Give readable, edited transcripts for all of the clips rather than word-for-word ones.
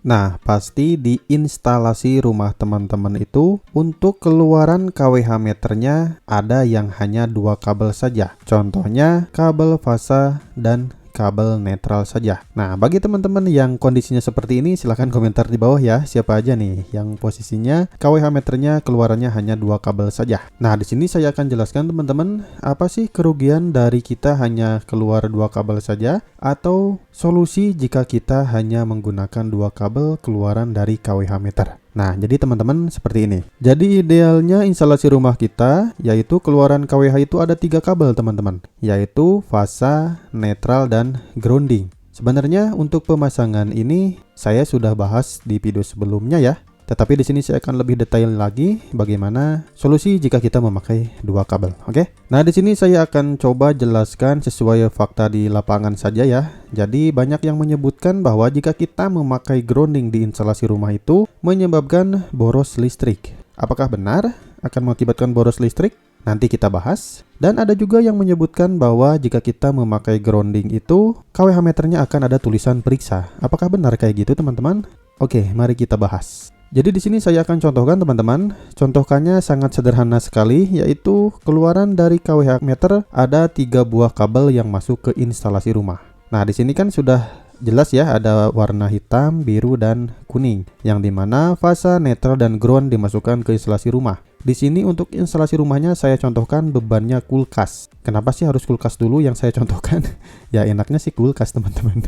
Nah, pasti di instalasi rumah teman-teman itu untuk keluaran KWH meternya ada yang hanya dua kabel saja. Contohnya kabel fasa dan kabel netral saja. Nah, bagi teman-teman yang kondisinya seperti ini, silahkan komentar di bawah ya. Siapa aja nih yang posisinya KWH meternya keluarannya hanya dua kabel saja. Nah, di sini saya akan jelaskan teman-teman, apa sih kerugian dari kita hanya keluar dua kabel saja, atau solusi jika kita hanya menggunakan dua kabel keluaran dari KWH meter. Nah, jadi teman-teman seperti ini. Jadi idealnya instalasi rumah kita, yaitu keluaran KWH itu ada 3 kabel teman-teman, yaitu fasa, netral, dan grounding. Sebenarnya untuk pemasangan ini saya sudah bahas di video sebelumnya ya. Tetapi di sini saya akan lebih detail lagi bagaimana solusi jika kita memakai dua kabel. Oke. Nah, di sini saya akan coba jelaskan sesuai fakta di lapangan saja ya. Jadi banyak yang menyebutkan bahwa jika kita memakai grounding di instalasi rumah itu menyebabkan boros listrik. Apakah benar akan mengakibatkan boros listrik? Nanti kita bahas. Dan ada juga yang menyebutkan bahwa jika kita memakai grounding itu KWH meternya akan ada tulisan periksa. Apakah benar kayak gitu teman-teman? Oke, mari kita bahas. Jadi di sini saya akan contohkan teman-teman. Contohkannya sangat sederhana sekali, yaitu keluaran dari KWH meter ada 3 buah kabel yang masuk ke instalasi rumah. Nah, di sini kan sudah jelas ya, ada warna hitam, biru, dan kuning, yang dimana fasa, netral, dan ground dimasukkan ke instalasi rumah. Di sini untuk instalasi rumahnya saya contohkan bebannya kulkas. Kenapa sih harus kulkas dulu yang saya contohkan? Ya enaknya sih kulkas teman-teman.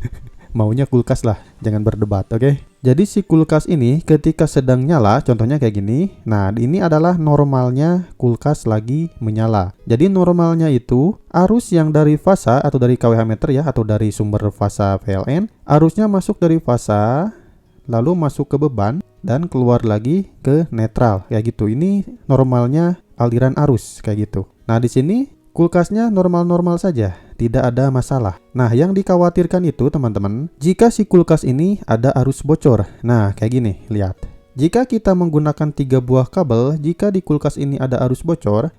Maunya kulkas lah, jangan berdebat, oke? Jadi si kulkas ini ketika sedang nyala, contohnya kayak gini. Nah, ini adalah normalnya kulkas lagi menyala. Jadi normalnya itu arus yang dari fasa atau dari KWH meter ya, atau dari sumber fasa PLN, arusnya masuk dari fasa, lalu masuk ke beban, dan keluar lagi ke netral, kayak gitu. Ini normalnya aliran arus, kayak gitu. Nah, di sini kulkasnya normal-normal saja, tidak ada masalah. Nah, yang dikhawatirkan itu teman-teman, jika si kulkas ini ada arus bocor. Nah, kayak gini, lihat. Jika kita menggunakan 3 buah kabel, jika di kulkas ini ada arus bocor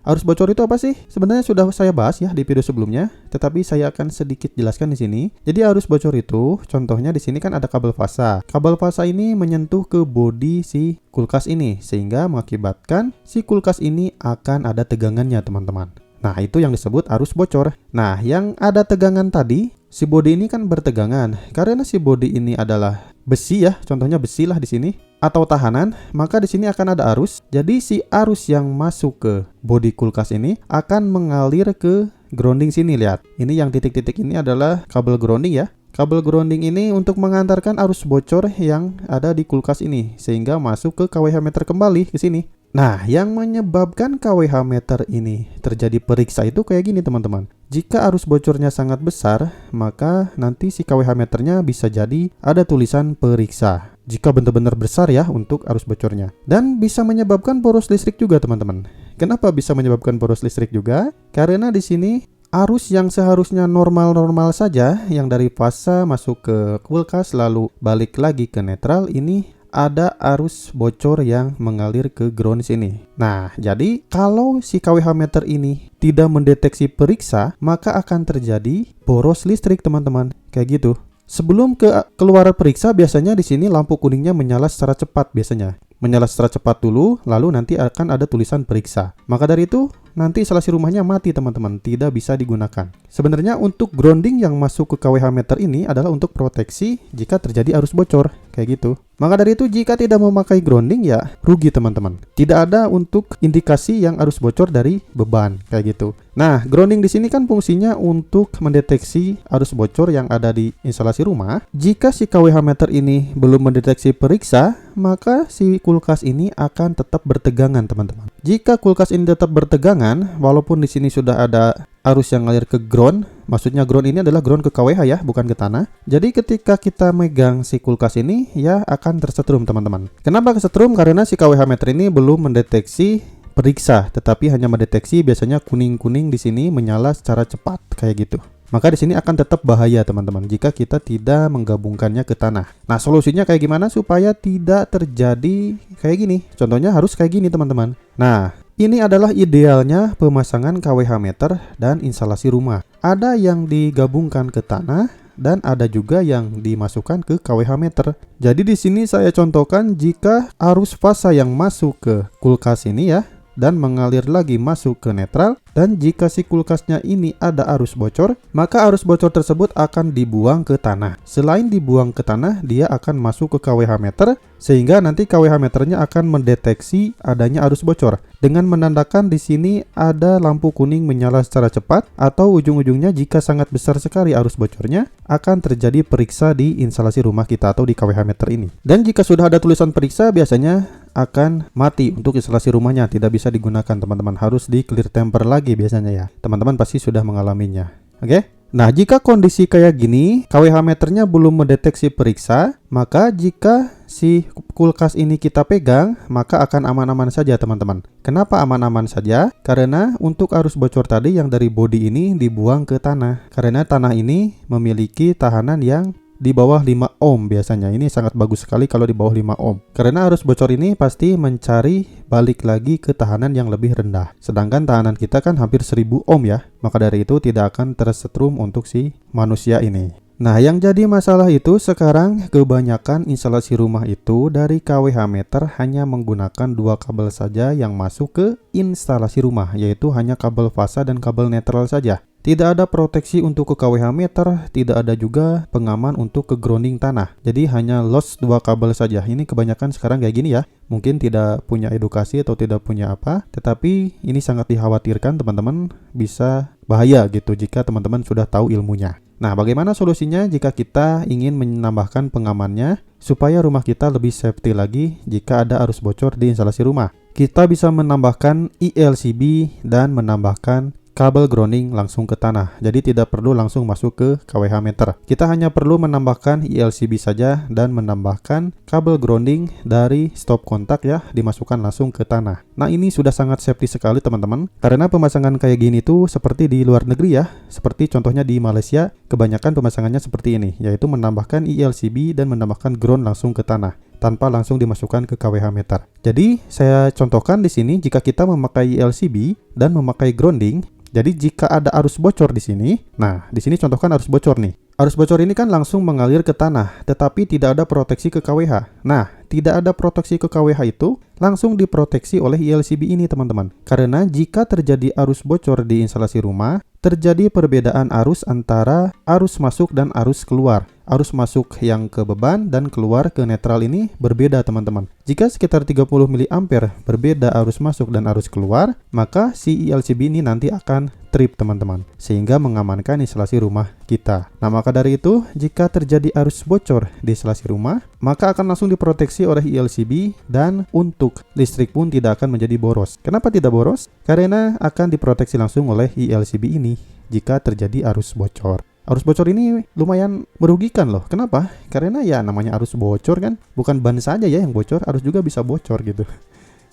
itu apa sih? Sebenarnya sudah saya bahas ya di video sebelumnya, tetapi saya akan sedikit jelaskan di sini. Jadi arus bocor itu, contohnya di sini kan ada kabel fasa. Kabel fasa ini menyentuh ke bodi si kulkas ini, sehingga mengakibatkan si kulkas ini akan ada tegangannya, teman-teman. Nah, itu yang disebut arus bocor. Nah, yang ada tegangan tadi, si bodi ini kan bertegangan. Karena si bodi ini adalah besi ya, contohnya besi lah di sini, atau tahanan, maka di sini akan ada arus. Jadi si arus yang masuk ke bodi kulkas ini akan mengalir ke grounding sini, lihat. Ini yang titik-titik ini adalah kabel grounding ya. Kabel grounding ini untuk mengantarkan arus bocor yang ada di kulkas ini, sehingga masuk ke KWH meter kembali ke sini. Nah, yang menyebabkan KWH meter ini terjadi periksa itu kayak gini teman-teman. Jika arus bocornya sangat besar, maka nanti si KWH meternya bisa jadi ada tulisan periksa. Jika benar-benar besar ya untuk arus bocornya. Dan bisa menyebabkan boros listrik juga teman-teman. Kenapa bisa menyebabkan boros listrik juga? Karena di sini arus yang seharusnya normal-normal saja, yang dari fasa masuk ke kulkas lalu balik lagi ke netral, ini ada arus bocor yang mengalir ke ground sini. Nah, jadi kalau si KWH meter ini tidak mendeteksi periksa, maka akan terjadi boros listrik teman-teman. Kayak gitu. Sebelum keluar periksa, biasanya di sini lampu kuningnya menyala secara cepat biasanya. Menyala secara cepat dulu, lalu nanti akan ada tulisan periksa. Maka dari itu, nanti instalasi rumahnya mati teman-teman, tidak bisa digunakan. Sebenarnya untuk grounding yang masuk ke KWH meter ini adalah untuk proteksi jika terjadi arus bocor, kayak gitu. Maka dari itu jika tidak memakai grounding ya rugi teman-teman. Tidak ada untuk indikasi yang arus bocor dari beban, kayak gitu. Nah, grounding di sini kan fungsinya untuk mendeteksi arus bocor yang ada di instalasi rumah. Jika si KWH meter ini belum mendeteksi periksa, maka si kulkas ini akan tetap bertegangan teman-teman. Jika kulkas ini tetap bertegangan, walaupun di sini sudah ada arus yang ngalir ke ground, maksudnya ground ini adalah ground ke KWH ya, bukan ke tanah. Jadi ketika kita megang si kulkas ini, ya akan tersetrum teman-teman. Kenapa kesetrum? Karena si KWH meter ini belum mendeteksi periksa, tetapi hanya mendeteksi biasanya kuning-kuning di sini menyala secara cepat kayak gitu. Maka di sini akan tetap bahaya teman-teman jika kita tidak menggabungkannya ke tanah. Nah, solusinya kayak gimana supaya tidak terjadi kayak gini? Contohnya harus kayak gini teman-teman. Nah, ini adalah idealnya pemasangan KWH meter dan instalasi rumah. Ada yang digabungkan ke tanah, dan ada juga yang dimasukkan ke kWh meter. Jadi di sini saya contohkan jika arus fasa yang masuk ke kulkas ini ya dan mengalir lagi masuk ke netral, dan jika si kulkasnya ini ada arus bocor, maka arus bocor tersebut akan dibuang ke tanah. Selain dibuang ke tanah, dia akan masuk ke kWh meter, sehingga nanti kWh meternya akan mendeteksi adanya arus bocor dengan menandakan di sini ada lampu kuning menyala secara cepat, atau ujung-ujungnya jika sangat besar sekali arus bocornya akan terjadi periksa di instalasi rumah kita atau di kWh meter ini. Dan jika sudah ada tulisan periksa, biasanya akan mati untuk instalasi rumahnya, tidak bisa digunakan teman-teman, harus di clear temper lagi biasanya ya. Teman-teman pasti sudah mengalaminya. Oke? Nah, jika kondisi kayak gini, kWh meternya belum mendeteksi periksa, maka jika si kulkas ini kita pegang, maka akan aman-aman saja teman-teman. Kenapa aman-aman saja? Karena untuk arus bocor tadi yang dari bodi ini dibuang ke tanah. Karena tanah ini memiliki tahanan yang di bawah 5 ohm biasanya. Ini sangat bagus sekali kalau di bawah 5 ohm. Karena arus bocor ini pasti mencari balik lagi ke tahanan yang lebih rendah. Sedangkan tahanan kita kan hampir 1000 ohm ya. Maka dari itu tidak akan tersetrum untuk si manusia ini. Nah, yang jadi masalah itu sekarang kebanyakan instalasi rumah itu dari kWh meter hanya menggunakan 2 kabel saja yang masuk ke instalasi rumah, yaitu hanya kabel fasa dan kabel netral saja. Tidak ada proteksi untuk ke kWh meter, tidak ada juga pengaman untuk ke grounding tanah. Jadi hanya loss 2 kabel saja. Ini kebanyakan sekarang kayak gini ya. Mungkin tidak punya edukasi atau tidak punya apa, tetapi ini sangat dikhawatirkan teman-teman, bisa bahaya gitu jika teman-teman sudah tahu ilmunya. Nah, bagaimana solusinya jika kita ingin menambahkan pengamannya supaya rumah kita lebih safety lagi jika ada arus bocor di instalasi rumah? Kita bisa menambahkan ELCB dan menambahkan kabel grounding langsung ke tanah. Jadi tidak perlu langsung masuk ke kWh meter. Kita hanya perlu menambahkan ELCB saja dan menambahkan kabel grounding dari stop kontak ya, dimasukkan langsung ke tanah. Nah, ini sudah sangat safety sekali teman-teman. Karena pemasangan kayak gini tuh seperti di luar negeri ya. Seperti contohnya di Malaysia, kebanyakan pemasangannya seperti ini, yaitu menambahkan ELCB dan menambahkan ground langsung ke tanah tanpa langsung dimasukkan ke kWh meter. Jadi, saya contohkan di sini jika kita memakai ELCB dan memakai grounding. Jadi jika ada arus bocor di sini, nah di sini contohkan arus bocor nih. Arus bocor ini kan langsung mengalir ke tanah, tetapi tidak ada proteksi ke kWh. Nah, tidak ada proteksi ke kWh itu langsung diproteksi oleh ELCB ini teman-teman. Karena jika terjadi arus bocor di instalasi rumah, terjadi perbedaan arus antara arus masuk dan arus keluar. Arus masuk yang ke beban dan keluar ke netral ini berbeda teman-teman. Jika sekitar 30 mA berbeda arus masuk dan arus keluar, maka si ELCB ini nanti akan trip teman-teman, sehingga mengamankan instalasi rumah kita. Nah, maka dari itu jika terjadi arus bocor di instalasi rumah, maka akan langsung diproteksi oleh ELCB dan untuk listrik pun tidak akan menjadi boros. Kenapa tidak boros? Karena akan diproteksi langsung oleh ELCB ini jika terjadi arus bocor. Arus bocor ini lumayan merugikan loh. Kenapa? Karena ya namanya arus bocor kan, bukan ban saja ya yang bocor, arus juga bisa bocor gitu.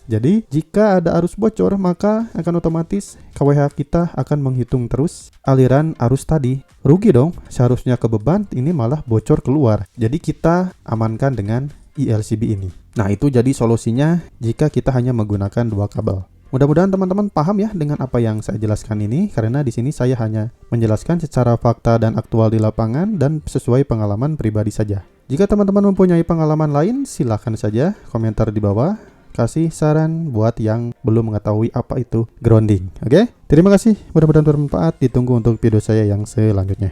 Jadi jika ada arus bocor, maka akan otomatis kWh kita akan menghitung terus aliran arus tadi. Rugi dong, seharusnya ke beban, ini malah bocor keluar. Jadi kita amankan dengan ELCB ini. Nah, itu jadi solusinya jika kita hanya menggunakan 2 kabel. Mudah-mudahan teman-teman paham ya dengan apa yang saya jelaskan ini, karena di sini saya hanya menjelaskan secara fakta dan aktual di lapangan dan sesuai pengalaman pribadi saja. Jika teman-teman mempunyai pengalaman lain, silahkan saja komentar di bawah, kasih saran buat yang belum mengetahui apa itu grounding. Oke? Terima kasih, mudah-mudahan bermanfaat. Ditunggu untuk video saya yang selanjutnya.